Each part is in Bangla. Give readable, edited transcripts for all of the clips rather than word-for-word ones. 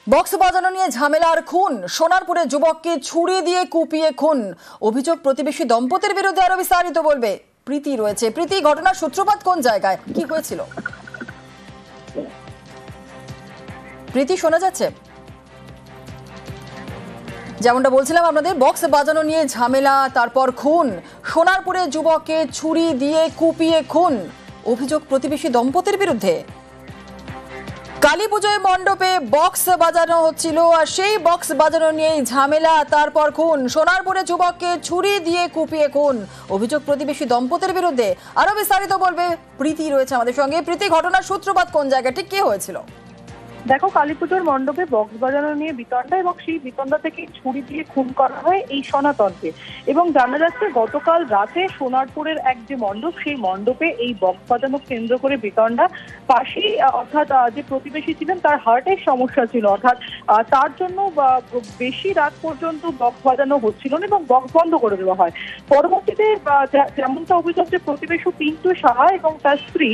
বক্স বাজানো নিয়ে ঝামেলার খুন, সোনারপুরে যুবককে ছুরি দিয়ে কুপিয়ে খুন, অভিযোগ প্রতিবেশী দম্পতির বিরুদ্ধে। আরো বিস্তারিত বলবে প্রীতি রয়েছে। প্রীতি, ঘটনার সূত্রপাত কোন জায়গায়, কি হয়েছিল? প্রীতি, শোনা যাচ্ছে? যেমনটা বলছিলাম আপনাদের, বক্স বাজানো নিয়ে ঝামেলা, তারপর খুন, সোনারপুরে যুবককে ছুরি দিয়ে কুপিয়ে খুন, অভিযোগ প্রতিবেশী দম্পতির বিরুদ্ধে। কালী পুজোয় মণ্ডপে বক্স বাজানো হচ্ছিল, আর সেই বক্স বাজানো নিয়েই ঝামেলা, তারপর খুন, সোনারপুরে যুবককে ছুরি দিয়ে কুপিয়ে খুন, অভিযোগ প্রতিবেশী দম্পতির বিরুদ্ধে। আরো বিস্তারিত বলবে প্রীতি রয়েছে আমাদের সঙ্গে। প্রীতি, ঘটনার সূত্রপাত কোন জায়গায়, ঠিক কি হয়েছিল? দেখো, কালী পুজোর মণ্ডপে বক্স বাজানো নিয়ে বিতণ্ডা, এবং সেই বিতণ্ডা থেকে ছুরি দিয়ে খুন করা হয় এই সনাতনকে। এবং জানা যাচ্ছে গতকাল রাতে সোনারপুরের এক যে মণ্ডপ, সেই মণ্ডপে এই বক্স বাজানো কেন্দ্র করে বিতণ্ডা। পাশেই অর্থাৎ যে প্রতিবেশী ছিলেন তার হার্টের সমস্যা ছিল, অর্থাৎ তার জন্য বেশি রাত পর্যন্ত বক্স বাজানো হচ্ছিল না এবং বক্স বন্ধ করে দেওয়া হয়। পরবর্তীতে যেমনটা অভিযোগ যে প্রতিবেশী পিন্টু সাহা এবং তার স্ত্রী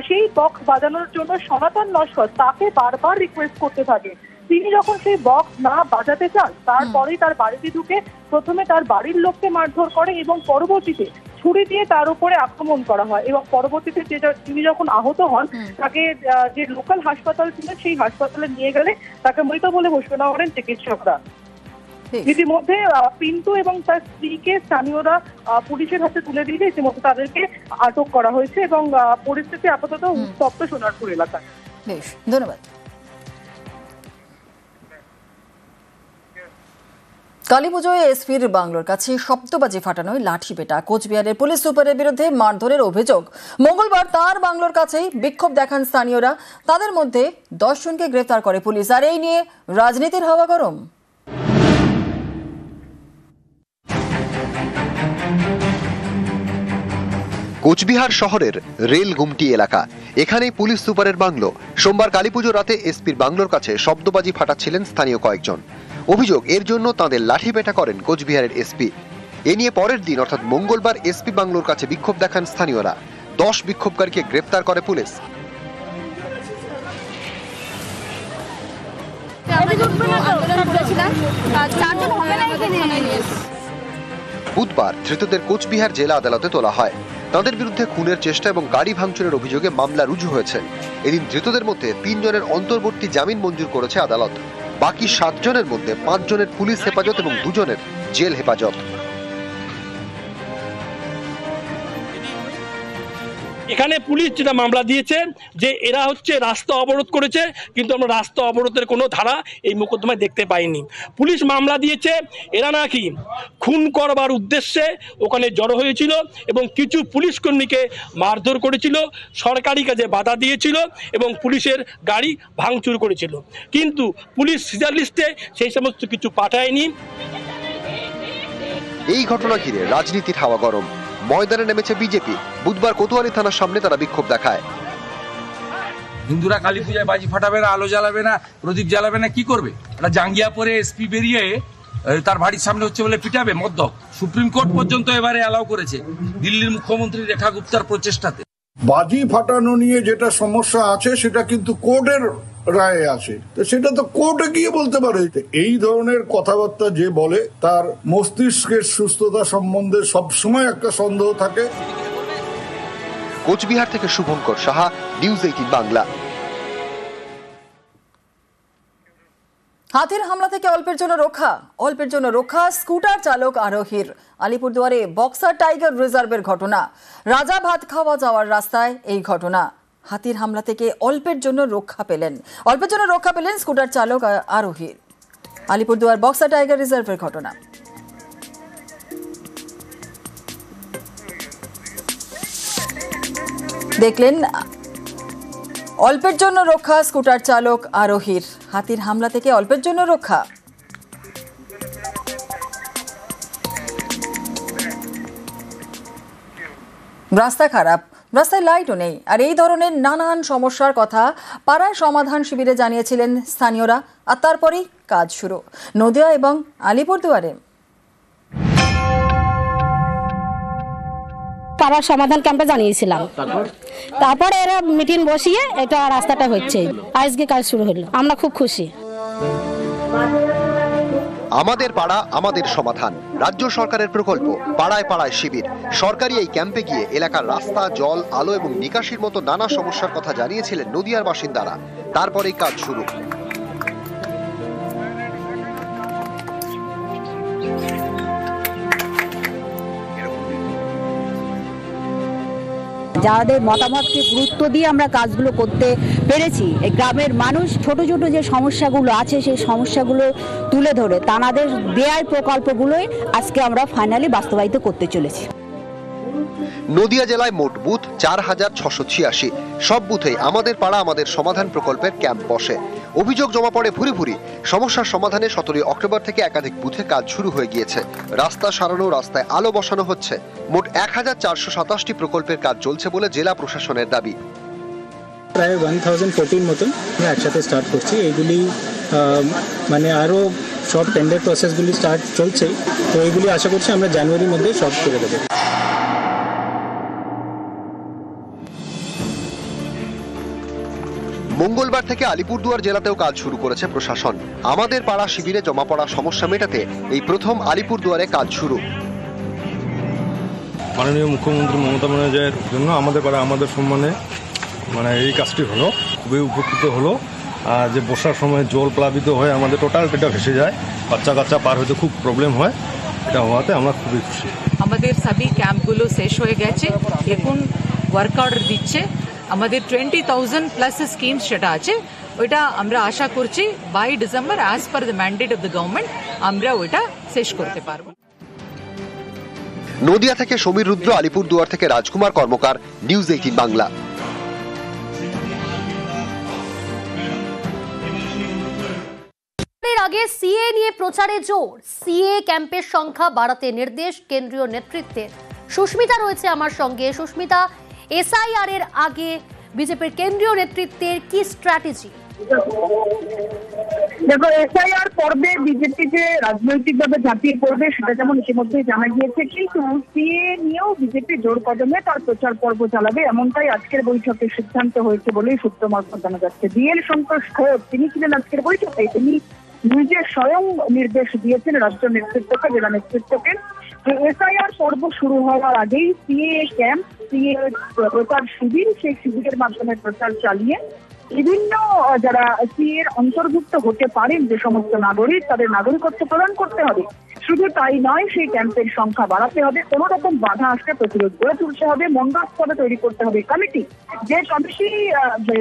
সেই বক্স বাজানোর জন্য সনাতন নস্কর তাকে বারবার রিকোয়েস্ট করতে থাকে। তিনি যখন সেই বক্স না বাজাতে চান, তারপরেই তার বাড়িতে ঢুকে প্রথমে তার বাড়ির লোককে মারধর করে এবং পরবর্তীতে ছুরি দিয়ে তার উপরে আক্রমণ করা হয়। এবং পরবর্তীতে তিনি যখন আহত হন, তাকে যে লোকাল হাসপাতাল ছিল সেই হাসপাতালে নিয়ে গেলে তাকে মৃত বলে ঘোষণা করেন চিকিৎসকরা। ইতিমধ্যে পিন্টু এবং তার স্ত্রীকে স্থানীয়রা পুলিশের হাতে তুলে দিয়ে ইতিমধ্যে তাদেরকে আটক করা হয়েছে এবং পরিস্থিতি আপাতত উত্তপ্ত সোনারপুর এলাকায়। বেশ, ধন্যবাদ। কালী পুজোয় এসপির বাংলোর কাছে শব্দবাজি ফাটানোয় লাঠি পেটা, কোচবিহারের পুলিশ সুপারের বিরুদ্ধে মারধরের অভিযোগ। মঙ্গলবার তার বাংলোর কাছেই বিক্ষোভ দেখান স্থানীয়রা, তাদের মধ্যে 10 জনকে গ্রেফতার করে পুলিশ। আর এই নিয়ে রাজনীতির হাওয়া গরম। কোচবিহার শহরের রেল গুমটি এলাকা, এখানেই পুলিশ সুপারের বাংলো। সোমবার কালীপুজো রাতে এসপির বাংলোর কাছে শব্দবাজি ফাটাচ্ছিলেন স্থানীয় কয়েকজন। অভিযোগ, এর জন্য তাঁদের লাঠিপেটা করেন কোচবিহারের এসপি। এ নিয়ে পরের দিন অর্থাৎ মঙ্গলবার এসপি বাংলোর কাছে বিক্ষোভ দেখান স্থানীয়রা। 10 বিক্ষোভকারীকে গ্রেফতার করে পুলিশ। বুধবার ধৃতদের কোচবিহার জেলা আদালতে তোলা হয়। তাদের বিরুদ্ধে খুনের চেষ্টা এবং গাড়ি ভাঙচুরের অভিযোগে মামলা রুজু হয়েছে। এদিন ধৃতদের মধ্যে 3 জনের অন্তর্বর্তী জামিন মঞ্জুর করেছে আদালত। বাকি 7 জনের মধ্যে 5 জনের পুলিশ হেফাজত এবং 2 জনের জেল হেফাজত। এখানে পুলিশ যেটা মামলা দিয়েছে যে এরা হচ্ছে রাস্তা অবরোধ করেছে, কিন্তু আমরা রাস্তা অবরোধের কোনো ধারা এই মোকদ্দমায় দেখতে পাইনি। পুলিশ মামলা দিয়েছে এরা নাকি খুন করবার উদ্দেশ্যে ওখানে জড়ো হয়েছিল এবং কিছু পুলিশ কর্মীকে মারধর করেছিল, সরকারি কাজে বাধা দিয়েছিল এবং পুলিশের গাড়ি ভাঙচুর করেছিল। কিন্তু পুলিশ সিজার লিস্টে সেই সমস্ত কিছু পাঠায়নি। এই ঘটনা ঘিরে রাজনীতির হাওয়া গরম। ময়দানে নেমেছে বিজেপি। বুধবার কোতোয়ালি থানার সামনে তারা বিক্ষোভ দেখায়। হিন্দুরা কালী পূজায় বাজি ফাটাবে না, আলো জ্বালাবে না, প্রদীপ জ্বালাবে না, কি করবে? একটা জাঙ্গিয়া পরে এসপি বেরিয়ে তার বাড়ির সামনে হচ্ছে বলে পিটাবে মদ্যপ। সুপ্রিম কোর্ট পর্যন্ত এবারে অ্যালাউ করেছে দিল্লির মুখ্যমন্ত্রী রেখা গুপ্তার প্রচেষ্টাতে। বাজি ফাটানো নিয়ে যেটা সমস্যা আছে সেটা কিন্তু কোর্টের রায়ে আছে, তো সেটা তো কোর্টে গিয়ে বলতে পারে। এই ধরনের কথাবার্তা যে বলে তার মস্তিষ্কের সুস্থতা সম্বন্ধে সবসময় একটা সন্দেহ থাকে। কোচবিহার থেকে শুভঙ্কর সাহা, নিউজ 18 বাংলা। হাতির হামলা থেকে অল্পের জন্য রক্ষা স্কুটার চালক আরোহীর। আলিপুরদুয়ারে বক্সার টাইগার রিজার্ভের ঘটনা। রাজা ভাত খাওয়া যাওয়ার রাস্তায় এই ঘটনা। হাতির হামলা থেকে অল্পের জন্য রক্ষা পেলেন স্কুটার চালক আরোহীর। আলিপুরদুয়ার বক্সার টাইগার রিজার্ভের ঘটনা। দেখলেন, অল্পের জন্য রক্ষা স্কুটার চালক আরোহীর। হাতির হামলা থেকে অল্পের জন্য রক্ষা। রাস্তা খারাপ, রাস্তায় লাইটও নেই, আর এই ধরনের নানান সমস্যার কথা পাড়ায় সমাধান শিবিরে জানিয়েছিলেন স্থানীয়রা। আর তারপরেই কাজ শুরু নদিয়া এবং আলিপুরদুয়ারে। পাড়ার সমাধান ক্যাম্পে জানিয়েছিলাম, তারপরে এরা মিটিং বসিয়ে এটা রাস্তাটা হচ্ছে, আজকে কাজ শুরু হলো। আমরা খুব খুশি। আমাদের পাড়া আমাদের সমাধান রাজ্য সরকারের প্রকল্প পাড়ায় পাড়ায় শিবির। সরকারি এই ক্যাম্পে গিয়ে এলাকার রাস্তা, জল, আলো এবং নিকাশির মতো নানা সমস্যার কথা জানিয়েছিলেন নদিয়ার বাসিন্দারা। তারপরেই কাজ শুরু। যাদের মতামতকে গুরুত্ব দিয়ে আমরা কাজগুলো করতে পেরেছি। এই গ্রামের মানুষ ছোট ছোট যে সমস্যাগুলো আছে সেই সমস্যাগুলো তুলে ধরে তাদের দেয়ার প্রকল্পগুলোই আজকে আমরা ফাইনালি বাস্তবায়িত করতে চলেছি। নদিয়া জেলায় মোট বুথ 4686। সব বুথেই আমাদের পাড়া আমাদের সমাধান প্রকল্পের ক্যাম্প বসে। অভিযোগ জমা পড়ে ভুরি ভুরি। সমস্যার সমাধানে 17 অক্টোবর থেকে একাধিক বুথে কাজ শুরু হয়ে গিয়েছে। রাস্তা সারানো, রাস্তায় আলো বসানো হচ্ছে। মোট 1427টি প্রকল্পের কাজ চলছে বলে জেলা প্রশাসনের দাবি। প্রায় 1014 মতন আমরা একসাথে স্টার্ট করছি। এইগুলি মানে আরও সব টেন্ডার প্রসেসগুলি চলছে, তো এইগুলি আশা করছি আমরা জানুয়ারির মধ্যে সব করে দেবো। মঙ্গলবার থেকে আলিপুরদুয়ার জেলাতেও কাজ শুরু করেছে প্রশাসন। আমাদের পাড়া শিবিরে জমা পড়া সমস্যা মেটাতে এই প্রথম আলিপুরদুয়ারে কাজ শুরু। মাননীয় মুখ্যমন্ত্রী মমতা ব্যানার্জির জন্য আমাদের পাড়া আমাদের সম্মানে এই কাজটি হলো, খুবই উপকৃত হলো। যে বর্ষার সময় জল প্লাবিত হয়ে আমাদের টোটাল পেটা ভেসে যায়, বাচ্চা কাচ্চা পার হতে খুব প্রবলেম হয়। এটা হওয়াতে আমরা খুবই খুশি। আমাদের সবই ক্যাম্পগুলো শেষ হয়ে গেছে, এখন ওয়ার্ক অর্ডার দিচ্ছে। আমাদের 20,000 প্লাস স্কিম সেটা আছে, ওইটা আমরা আশা করছি by December as per the mandate of the government আমরা ওইটা শেষ করতে পারবো। নদিয়া থেকে সমীর রুদ্র, আলিপুরদুয়ার থেকে রাজকুমার কর্মকার, নিউজ 18 বাংলা। আগে সিএ নিয়ে প্রচারে জোর, সিএ ক্যাম্পের সংখ্যা বাড়াতে নির্দেশ কেন্দ্রীয় নেতৃত্বের। সুস্মিতা রয়েছে আমার সঙ্গে। সুস্মিতা, এসআইআর এর আগে বিজেপির কেন্দ্রীয় নেতৃত্বের কি স্ট্র্যাটেজি? দেখো, এসআইআর পর্বে বিজেপি যে রাজনৈতিকভাবে ঝাঁপিয়ে পড়বে সেটা যেমন ইতিমধ্যেই জানা গিয়েছে, কিন্তু সিএ নিয়েও বিজেপি জোর কদমে তার প্রচার পর্ব চালাবে, এমনটাই আজকের বৈঠকে সিদ্ধান্ত হয়েছে বলেই সূত্র মারফত জানা যাচ্ছে। বিএল সন্তোষ ঘোষ তিনি ছিলেন আজকের বৈঠকে। তিনি নিজে স্বয়ং নির্দেশ দিয়েছেন রাজ্য নেতৃত্বকে, জেলা নেতৃত্বকে, যে এসআইআর পর্ব শুরু হওয়ার আগেই সিএ ক্যাম্প, সিএ প্রচার শিবির, সেই শিবিরের মাধ্যমে প্রচার চালিয়ে বিভিন্ন যারা সিএর অন্তর্ভুক্ত হতে পারেন যে সমস্ত নাগরিক, তাদের নাগরিকত্ব প্রদান করতে হবে। শুধু তাই নয়, সেই ক্যাম্পের সংখ্যা বাড়াতে হবে, কোন রকম বাধা আসলে প্রতিরোধ গড়ে তুলতে হবে, মন্ডল স্তরে তৈরি করতে হবে কমিটি, যে কমিটি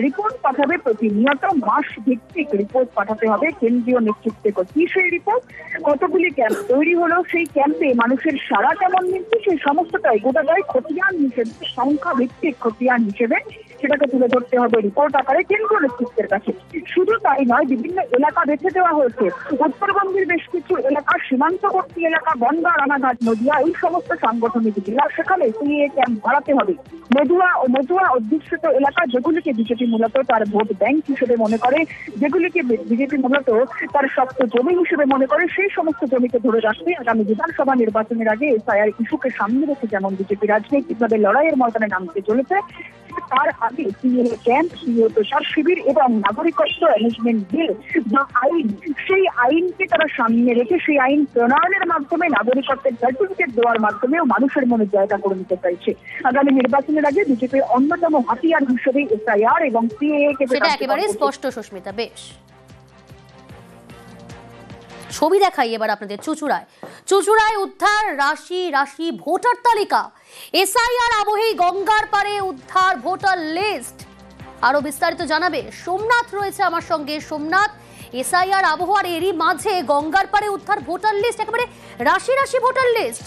রিপোর্ট পাঠাবে প্রতিনিয়ত, মাস ভিত্তিক রিপোর্ট পাঠাতে হবে কেন্দ্রীয় নেতৃত্বে। কি সেই রিপোর্ট, কতগুলি ক্যাম্প তৈরি হলো, সেই ক্যাম্পে মানুষের সাড়া কেমন মিলছে, সেই সমস্তটাই গোটাটাই খতিয়ান হিসেবে, সংখ্যা ভিত্তিক খতিয়ান হিসেবে সেটাকে তুলে ধরতে হবে রিপোর্ট আকারে কেন্দ্রীয় নেতৃত্বের কাছে। শুধু তাই নয়, বিভিন্ন এলাকা বেছে দেওয়া হয়েছে। উত্তরবঙ্গের বেশ কিছু এলাকা, সীমান্তবর্তী এলাকা, বনগাঁ, রানাঘাট, নদিয়া, এই সমস্ত সাংগঠনিক জেলা, সেখানে সিএ ক্যাম্প বাড়াতে হবে। মধুয়া অধ্যুষিত এলাকা, যেগুলিকে বিজেপি মূলত তার ভোট ব্যাংক হিসেবে মনে করে, যেগুলিকে বিজেপি মূলত তার শক্ত জমি হিসেবে মনে করে, সেই সমস্ত জমিকে ধরে রাখতে আগামী বিধানসভা নির্বাচনের আগে এসআইআর ইস্যুকে সামনে রেখে যেমন বিজেপি রাজনৈতিকভাবে লড়াইয়ের ময়দানে নামতে চলেছে, তার আগে সিএ ক্যাম্প, সিএ প্রচার শিবির এবং নাগরিকত্ব অ্যামেন্ডমেন্ট বিল বা আইন, সেই আইনকে তারা সামনে রেখে সেই আইন প্রণয়নের মাধ্যমে নাগরিকত্বের সার্টিফিকেট দেওয়ার মাধ্যমেও মানুষের মনে জায়গা করে নিতে চাইছে। আগামী নির্বাচনের আগে বিজেপির অন্যতম হাতিয়ার হিসেবে এসআইআর এবং সিএএ কে সেটা একেবারে স্পষ্ট। সুস্মিতা, বেশ। ছবি দেখাই এবার আপনাদের চুচুড়ায় উদ্ধার রাশি রাশি ভোটার তালিকা। এসআইআর আবহেই গঙ্গার পারে উদ্ধার ভোটার লিস্ট। আরো বিস্তারিত জানাবে সোমনাথ রয়েছে আমার সঙ্গে। সোমনাথ, এসআইআর আবহাওয়ার এরই মাঝে গঙ্গার পারে উদ্ধার ভোটার লিস্ট, একেবারে রাশি রাশি ভোটার লিস্ট।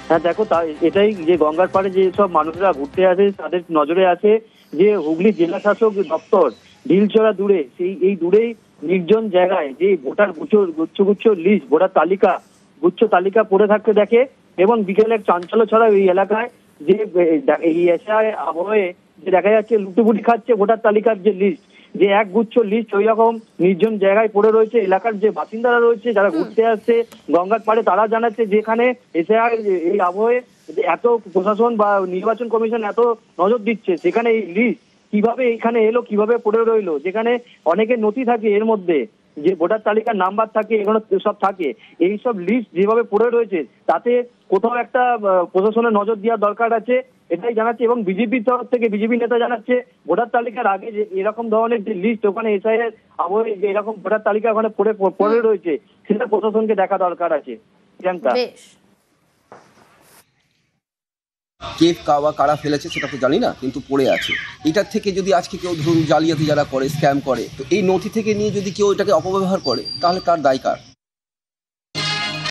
হ্যাঁ দেখো, এটাই যে গঙ্গার পাড়ে যে সব মানুষরা ঘুরতে আসে তাদের নজরে আছে যে হুগলি জেলা শাসক দপ্তর ঢিলচড়া দূরে, এই দূরেই নির্জন জায়গায় যে ভোটার গুচ্ছ লিস্ট, ভোটার তালিকা, গুচ্ছ তালিকা পড়ে থাকতে দেখে এবং বিকেলে চাঞ্চল্য ছড়া এই এলাকায় যে এই এসআই আবহে যে দেখা যাচ্ছে লুটুপুটি খাচ্ছে ভোটার তালিকার যে লিস্ট, যে এক গুচ্ছ লিস্ট ওই রকম নির্জন জায়গায় পড়ে রয়েছে। এলাকার যে বাসিন্দারা রয়েছে যারা ঘুরতে আসছে গঙ্গার পাড়ে, তারা জানাচ্ছে যেখানে এসআই এই আবহে এত প্রশাসন বা নির্বাচন কমিশন এত নজর দিচ্ছে, সেখানে এই লিস্ট কিভাবে এখানে এলো, কিভাবে পড়ে রইলো, যেখানে অনেকের নথি থাকে এর মধ্যে, যে ভোটার তালিকার নাম্বার থাকে, এগুলো সব থাকে, এই সব লিস্ট যেভাবে পড়ে রয়েছে তাতে কোথাও একটা প্রশাসনের নজর দেওয়ার দরকার আছে, এটাই জানাচ্ছে। এবং বিজেপির তরফ থেকে বিজেপি নেতা জানাচ্ছে ভোটার তালিকার আগে যে এরকম ধরনের যে লিস্ট ওখানে এসআইয়ের আবহে যে এরকম ভোটার তালিকা ওখানে পড়ে রয়েছে সেটা প্রশাসনকে দেখা দরকার আছে। কে কারা ফেলেছে সেটা তো জানি না, কিন্তু পড়ে আছে। এটার থেকে যদি আজকে কেউ ধরুন জালিয়াতি যারা করে, স্ক্যাম করে, তো এই নথি থেকে নিয়ে যদি কেউ এটাকে অপব্যবহার করে তাহলে তার দায় কার?